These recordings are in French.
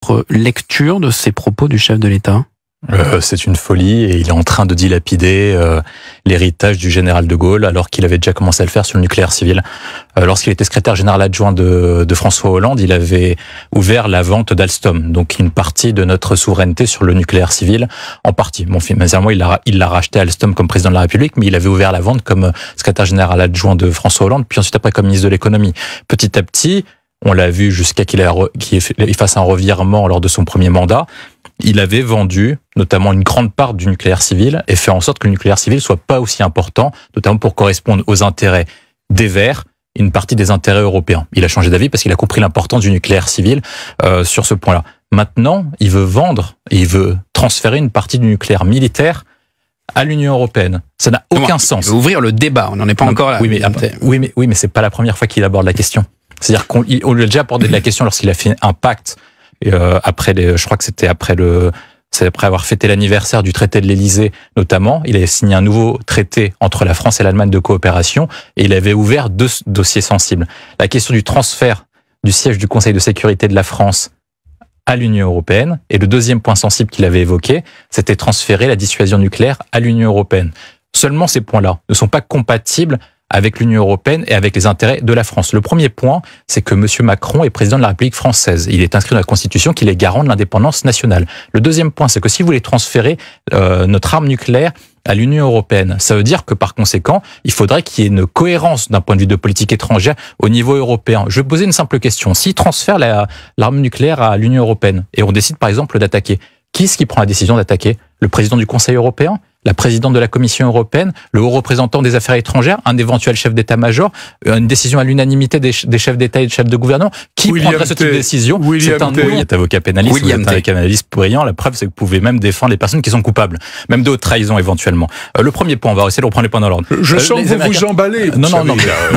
votre lecture de ces propos du chef de l'État ? C'est une folie et il est en train de dilapider l'héritage du général de Gaulle alors qu'il avait déjà commencé à le faire sur le nucléaire civil. Lorsqu'il était secrétaire général adjoint de François Hollande, il avait ouvert la vente d'Alstom, donc une partie de notre souveraineté sur le nucléaire civil, en partie. Bon, finalement, il l'a racheté Alstom comme président de la République, mais il avait ouvert la vente comme secrétaire général adjoint de François Hollande, puis ensuite après comme ministre de l'économie. Petit à petit, on l'a vu jusqu'à qu'il fasse un revirement lors de son premier mandat. Il avait vendu notamment une grande part du nucléaire civil et fait en sorte que le nucléaire civil soit pas aussi important, notamment pour correspondre aux intérêts des Verts et une partie des intérêts européens. Il a changé d'avis parce qu'il a compris l'importance du nucléaire civil sur ce point-là. Maintenant, il veut vendre et il veut transférer une partie du nucléaire militaire à l'Union européenne. Ça n'a aucun sens. Il veut ouvrir le débat, on n'en est pas encore là. Oui, mais c'est pas la première fois qu'il aborde la question. C'est-à-dire qu'on lui a déjà abordé la question lorsqu'il a fait un pacte. Je crois que c'était après avoir fêté l'anniversaire du traité de l'Élysée, notamment, il avait signé un nouveau traité entre la France et l'Allemagne de coopération et il avait ouvert 2 dossiers sensibles. La question du transfert du siège du Conseil de sécurité de la France à l'Union européenne et le deuxième point sensible qu'il avait évoqué, c'était transférer la dissuasion nucléaire à l'Union européenne. Seulement ces points-là ne sont pas compatibles avec l'Union européenne et avec les intérêts de la France. Le premier point, c'est que M. Macron est président de la République française. Il est inscrit dans la Constitution qu'il est garant de l'indépendance nationale. Le deuxième point, c'est que si vous voulez transférer notre arme nucléaire à l'Union européenne, ça veut dire que par conséquent, il faudrait qu'il y ait une cohérence d'un point de vue de politique étrangère au niveau européen. Je vais poser une simple question. S'il transfère l'arme nucléaire à l'Union européenne et on décide par exemple d'attaquer, qui est-ce qui prend la décision d'attaquer ? Le président du Conseil européen ? La présidente de la Commission européenne, le haut représentant des affaires étrangères, un éventuel chef d'état-major, une décision à l'unanimité des chefs d'État et des chefs de gouvernement. Qui prendrait ce type de décision ? C'est un avocat pénaliste, vous êtes un pénaliste brillant. La preuve, c'est que vous pouvez même défendre les personnes qui sont coupables, même de haute trahison éventuellement. Le premier point, on va essayer de reprendre les points dans l'ordre. Je sens que vous emballez. Non,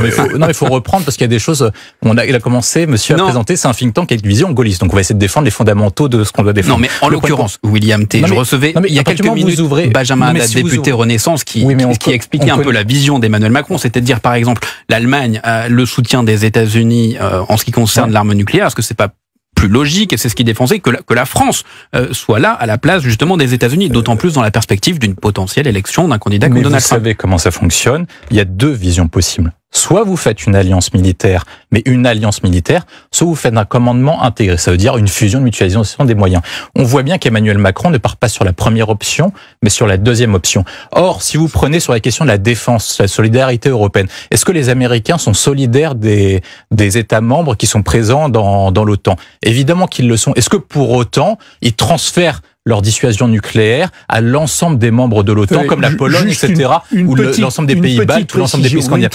mais il faut reprendre parce qu'il y a des choses. Il a commencé, monsieur, à présenter, c'est un think tank avec une vision gaulliste. Donc on va essayer de défendre les fondamentaux de ce qu'on doit défendre. Non, mais en l'occurrence, William T. Je recevais il y a quelques minutes Benjamin Haddad, député Renaissance, qui expliquait un peu la vision d'Emmanuel Macron, c'est-à-dire par exemple l'Allemagne a le soutien des États-Unis en ce qui concerne l'arme nucléaire. Est-ce que c'est pas plus logique, et c'est ce qui défendait, que la France soit là à la place justement des États-Unis, d'autant plus dans la perspective d'une potentielle élection d'un candidat comme Donald Trump. Vous savez comment ça fonctionne. Il y a 2 visions possibles. Soit vous faites une alliance militaire, mais une alliance militaire, soit vous faites un commandement intégré. Ça veut dire une fusion, une mutualisation des moyens. On voit bien qu'Emmanuel Macron ne part pas sur la première option, mais sur la deuxième option. Or, si vous prenez sur la question de la défense, la solidarité européenne, est-ce que les Américains sont solidaires des États membres qui sont présents dans l'OTAN ? Évidemment qu'ils le sont. Est-ce que pour autant, ils transfèrent leur dissuasion nucléaire à l'ensemble des membres de l'OTAN, comme la Pologne, etc., ou l'ensemble des pays baltes, ou l'ensemble des pays scandinaves.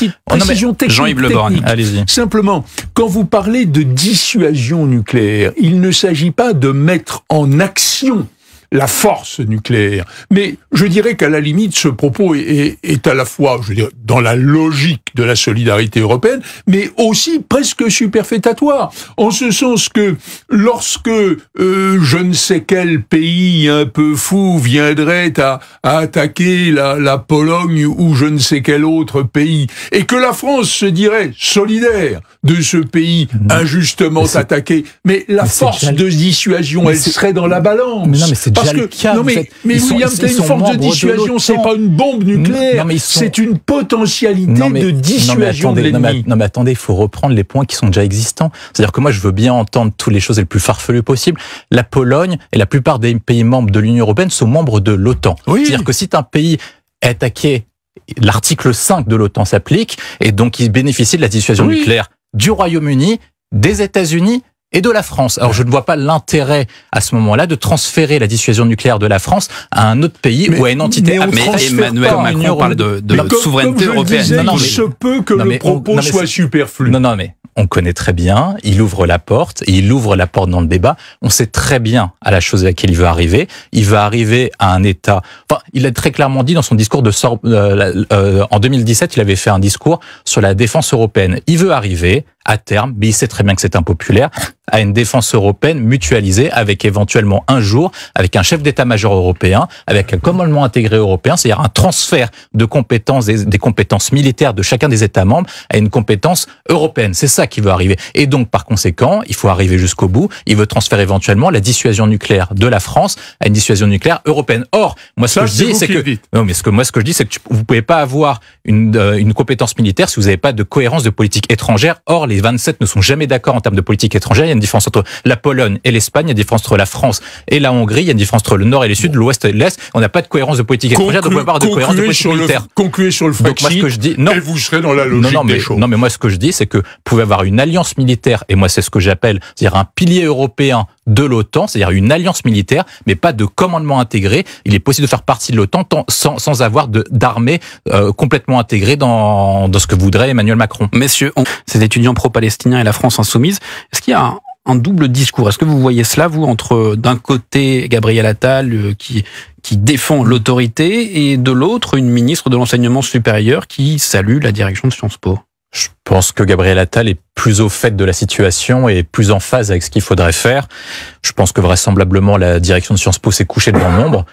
Jean-Yves Le Borgne, allez-y. Simplement, quand vous parlez de dissuasion nucléaire, il ne s'agit pas de mettre en action la force nucléaire. Mais je dirais qu'à la limite, ce propos est à la fois, je dirais, dans la logique de la solidarité européenne, mais aussi presque superfétatoire. En ce sens que lorsque je ne sais quel pays un peu fou viendrait à attaquer la Pologne ou je ne sais quel autre pays, et que la France se dirait solidaire de ce pays injustement attaqué, mais la force de dissuasion, elle serait dans la balance. Mais non, mais c'est déjà le cas. Mais William, une force de dissuasion, c'est pas une bombe nucléaire, c'est une potentialité de dissuasion de l'ennemi. Non mais attendez, il faut reprendre les points qui sont déjà existants. C'est-à-dire que moi, je veux bien entendre toutes les choses les plus farfelues possibles. La Pologne et la plupart des pays membres de l'Union européenne sont membres de l'OTAN. Oui. C'est-à-dire que si un pays est attaqué, l'article 5 de l'OTAN s'applique, et donc il bénéficie de la dissuasion nucléaire du Royaume-Uni, des États-Unis et de la France. Alors je ne vois pas l'intérêt à ce moment-là de transférer la dissuasion nucléaire de la France à un autre pays ou à une entité. Mais Emmanuel Macron parle de souveraineté européenne. Il se peut que le propos soit superflu. Non, mais on connaît très bien, il ouvre la porte, et il ouvre la porte dans le débat. On sait très bien à la chose à laquelle il veut arriver. Il va arriver à un État... Enfin, il a très clairement dit dans son discours en 2017, il avait fait un discours sur la défense européenne. Il veut arriver à terme, mais il sait très bien que c'est impopulaire, à une défense européenne mutualisée avec éventuellement un jour, avec un chef d'état-major européen, avec un commandement intégré européen, c'est-à-dire un transfert de compétences, des compétences militaires de chacun des États membres à une compétence européenne. C'est ça qui veut arriver. Et donc, par conséquent, il faut arriver jusqu'au bout. Il veut transférer éventuellement la dissuasion nucléaire de la France à une dissuasion nucléaire européenne. Or, moi, ce que je dis, c'est que vous pouvez pas avoir une compétence militaire si vous n'avez pas de cohérence de politique étrangère. Or, les 27 ne sont jamais d'accord en termes de politique étrangère. Il y a une différence entre la Pologne et l'Espagne, il y a une différence entre la France et la Hongrie, il y a une différence entre le Nord et le Sud, l'Ouest et l'Est. On n'a pas de cohérence de politique étrangère, donc on peut pas avoir de cohérence de politique militaire. Concluez sur le Frexit, moi, ce que je dis, non, et vous serez dans la logique des choses. Non, mais moi, ce que je dis, c'est que vous pouvez avoir une alliance militaire, et moi, c'est ce que j'appelle, c'est-à-dire un pilier européen de l'OTAN, c'est-à-dire une alliance militaire, mais pas de commandement intégré. Il est possible de faire partie de l'OTAN sans avoir d'armée complètement intégrée dans ce que voudrait Emmanuel Macron. Messieurs, ces étudiants pro-palestiniens et la France insoumise, est-ce qu'il y a un double discours? Est-ce que vous voyez cela, vous, entre d'un côté Gabriel Attal qui défend l'autorité et de l'autre une ministre de l'enseignement supérieur qui salue la direction de Sciences Po? Je pense que Gabriel Attal est plus au fait de la situation et plus en phase avec ce qu'il faudrait faire. Je pense que vraisemblablement la direction de Sciences Po s'est couchée devant l'ombre.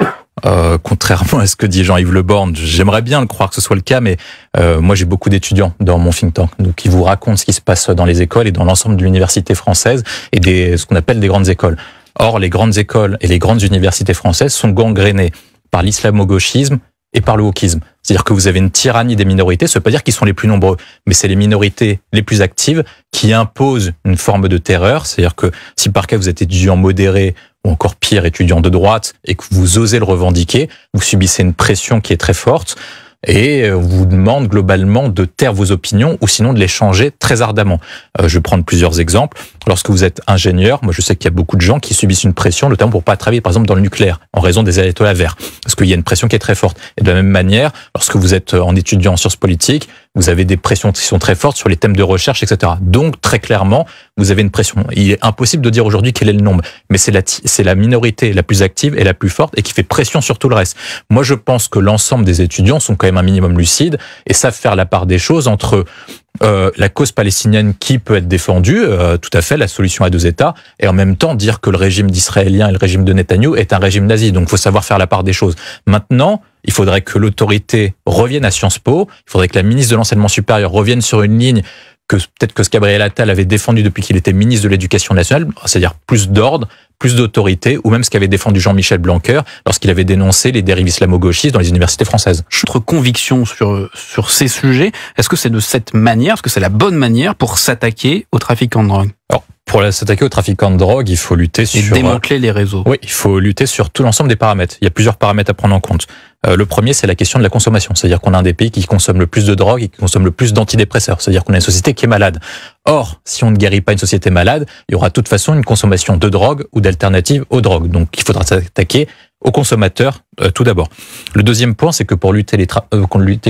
Contrairement à ce que dit Jean-Yves Le Borne, j'aimerais bien le croire que ce soit le cas, mais moi j'ai beaucoup d'étudiants dans mon think tank, donc qui vous racontent ce qui se passe dans les écoles et dans l'ensemble de l'université française et ce qu'on appelle des grandes écoles. Or, les grandes écoles et les grandes universités françaises sont gangrénées par l'islamo-gauchisme et par le wokisme. C'est-à-dire que vous avez une tyrannie des minorités, ça veut pas dire qu'ils sont les plus nombreux, mais c'est les minorités les plus actives qui imposent une forme de terreur. C'est-à-dire que si par cas vous êtes étudiant modéré ou encore pire, étudiant de droite, et que vous osez le revendiquer, vous subissez une pression qui est très forte et vous demande globalement de taire vos opinions ou sinon de les changer très ardemment. Je vais prendre plusieurs exemples. Lorsque vous êtes ingénieur, moi je sais qu'il y a beaucoup de gens qui subissent une pression, notamment pour pas travailler par exemple dans le nucléaire, en raison des ayatollahs verts, parce qu'il y a une pression qui est très forte. Et de la même manière, lorsque vous êtes en étudiant en sciences politiques, vous avez des pressions qui sont très fortes sur les thèmes de recherche, etc. Donc très clairement, vous avez une pression. Il est impossible de dire aujourd'hui quel est le nombre, mais c'est la minorité la plus active et la plus forte et qui fait pression sur tout le reste. Moi je pense que l'ensemble des étudiants sont quand même un minimum lucides et savent faire la part des choses entre la cause palestinienne qui peut être défendue, tout à fait, la solution à deux États, et en même temps dire que le régime d'Israélien et le régime de Netanyahou est un régime nazi. Donc il faut savoir faire la part des choses. Maintenant, il faudrait que l'autorité revienne à Sciences Po, il faudrait que la ministre de l'Enseignement supérieur revienne sur une ligne que peut-être que ce Gabriel Attal avait défendu depuis qu'il était ministre de l'Éducation nationale, c'est-à-dire plus d'ordre, plus d'autorité, ou même ce qu'avait défendu Jean-Michel Blanquer lorsqu'il avait dénoncé les dérives islamo-gauchistes dans les universités françaises. Votre conviction sur ces sujets, est-ce que c'est de cette manière, est-ce que c'est la bonne manière pour s'attaquer aux trafiquants de drogue? Alors, pour s'attaquer aux trafiquants de drogue, il faut lutter sur... Et démanteler les réseaux. Oui, il faut lutter sur tout l'ensemble des paramètres. Il y a plusieurs paramètres à prendre en compte. Le premier, c'est la question de la consommation. C'est-à-dire qu'on a un des pays qui consomme le plus de drogue et qui consomme le plus d'antidépresseurs. C'est-à-dire qu'on a une société qui est malade. Or, si on ne guérit pas une société malade, il y aura de toute façon une consommation de drogue ou d'alternatives aux drogues. Donc, il faudra s'attaquer aux consommateurs tout d'abord. Le deuxième point, c'est que pour lutter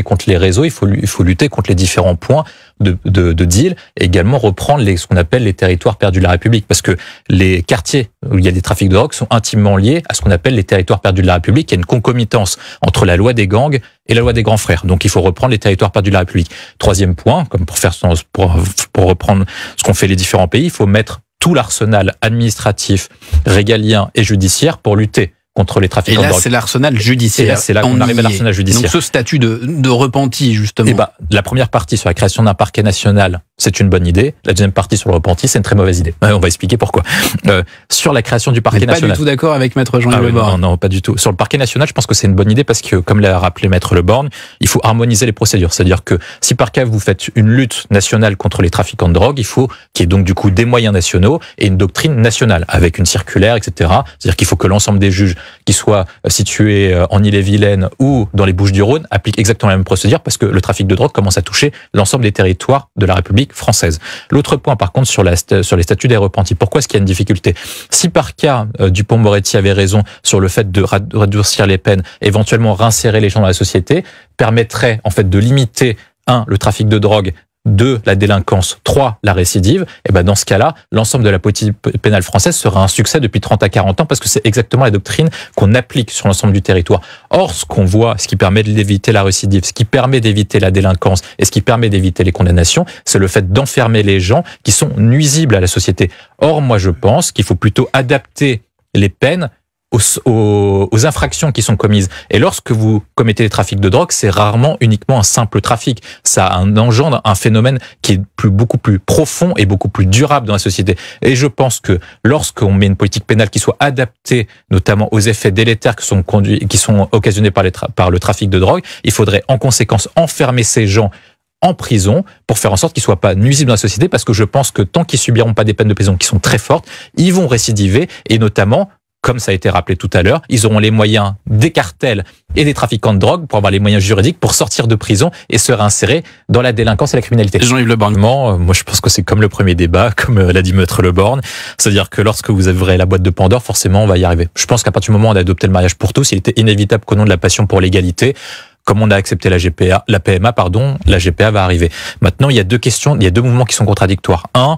contre les réseaux, il faut lutter contre les différents points de deal et également reprendre ce qu'on appelle les territoires perdus de la République. Parce que les quartiers où il y a des trafics de drogue sont intimement liés à ce qu'on appelle les territoires perdus de la République. Il y a une concomitance entre la loi des gangs et la loi des grands frères. Donc il faut reprendre les territoires perdus de la République. Troisième point, comme pour reprendre ce qu'ont fait les différents pays, il faut mettre tout l'arsenal administratif, régalien et judiciaire pour lutter contre les trafiquants de drogue. Et là, c'est l'arsenal judiciaire. Et là, c'est là qu'on arrive à l'arsenal judiciaire. Donc, ce statut de repenti, justement. Eh ben, la première partie sur la création d'un parquet national, c'est une bonne idée. La deuxième partie sur le repenti, c'est une très mauvaise idée. On va expliquer pourquoi. Sur la création du parquet national. Pas du tout d'accord avec Maître Jean-Yves Le Borne. Non, pas du tout. Sur le parquet national, je pense que c'est une bonne idée parce que, comme l'a rappelé Maître Le Borne, il faut harmoniser les procédures. C'est-à-dire que si par cas vous faites une lutte nationale contre les trafiquants de drogue, il faut qu'il y ait donc du coup des moyens nationaux et une doctrine nationale avec une circulaire, etc. C'est-à-dire qu'il faut que l'ensemble des juges qui soient situés en Ille-et-Vilaine ou dans les Bouches-du-Rhône appliquent exactement la même procédure parce que le trafic de drogue commence à toucher l'ensemble des territoires de la République française. L'autre point, par contre, sur les statuts des repentis. Pourquoi est-ce qu'il y a une difficulté? Si par cas, Dupond-Moretti avait raison sur le fait de radoucir les peines, éventuellement réinsérer les gens dans la société, permettrait en fait de limiter, le trafic de drogue 2, la délinquance, 3, la récidive, et ben dans ce cas-là, l'ensemble de la politique pénale française sera un succès depuis 30 à 40 ans parce que c'est exactement la doctrine qu'on applique sur l'ensemble du territoire. Or, ce qu'on voit, ce qui permet d'éviter la récidive, ce qui permet d'éviter la délinquance et ce qui permet d'éviter les condamnations, c'est le fait d'enfermer les gens qui sont nuisibles à la société. Or, moi, je pense qu'il faut plutôt adapter les peines aux infractions qui sont commises. Et lorsque vous commettez des trafics de drogue, c'est rarement uniquement un simple trafic. Ça engendre un phénomène qui est beaucoup plus profond et beaucoup plus durable dans la société. Et je pense que lorsqu'on met une politique pénale qui soit adaptée, notamment aux effets délétères qui sont occasionnés par le trafic de drogue, il faudrait en conséquence enfermer ces gens en prison pour faire en sorte qu'ils ne soient pas nuisibles dans la société, parce que je pense que tant qu'ils subiront pas des peines de prison qui sont très fortes, ils vont récidiver, et notamment, comme ça a été rappelé tout à l'heure, ils auront les moyens des cartels et des trafiquants de drogue pour avoir les moyens juridiques pour sortir de prison et se réinsérer dans la délinquance et la criminalité. Jean-Yves Le Borgne. Moi, je pense que c'est comme le premier débat, comme l'a dit Maître Le Borgne. C'est-à-dire que lorsque vous ouvrez la boîte de Pandore, forcément, on va y arriver. Je pense qu'à partir du moment où on a adopté le mariage pour tous, il était inévitable qu'au nom de la passion pour l'égalité, comme on a accepté la GPA, la GPA va arriver. Maintenant, il y a deux mouvements qui sont contradictoires. Un,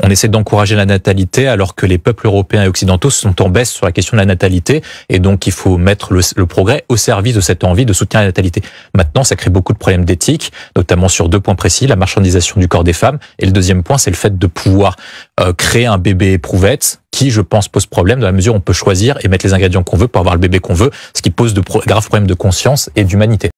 on essaie d'encourager la natalité alors que les peuples européens et occidentaux sont en baisse sur la question de la natalité, et donc il faut mettre le progrès au service de cette envie de soutenir la natalité. Maintenant, ça crée beaucoup de problèmes d'éthique, notamment sur 2 points précis, la marchandisation du corps des femmes, et le deuxième point, c'est le fait de pouvoir créer un bébé éprouvette qui, je pense, pose problème dans la mesure où on peut choisir et mettre les ingrédients qu'on veut pour avoir le bébé qu'on veut, ce qui pose de graves problèmes de conscience et d'humanité.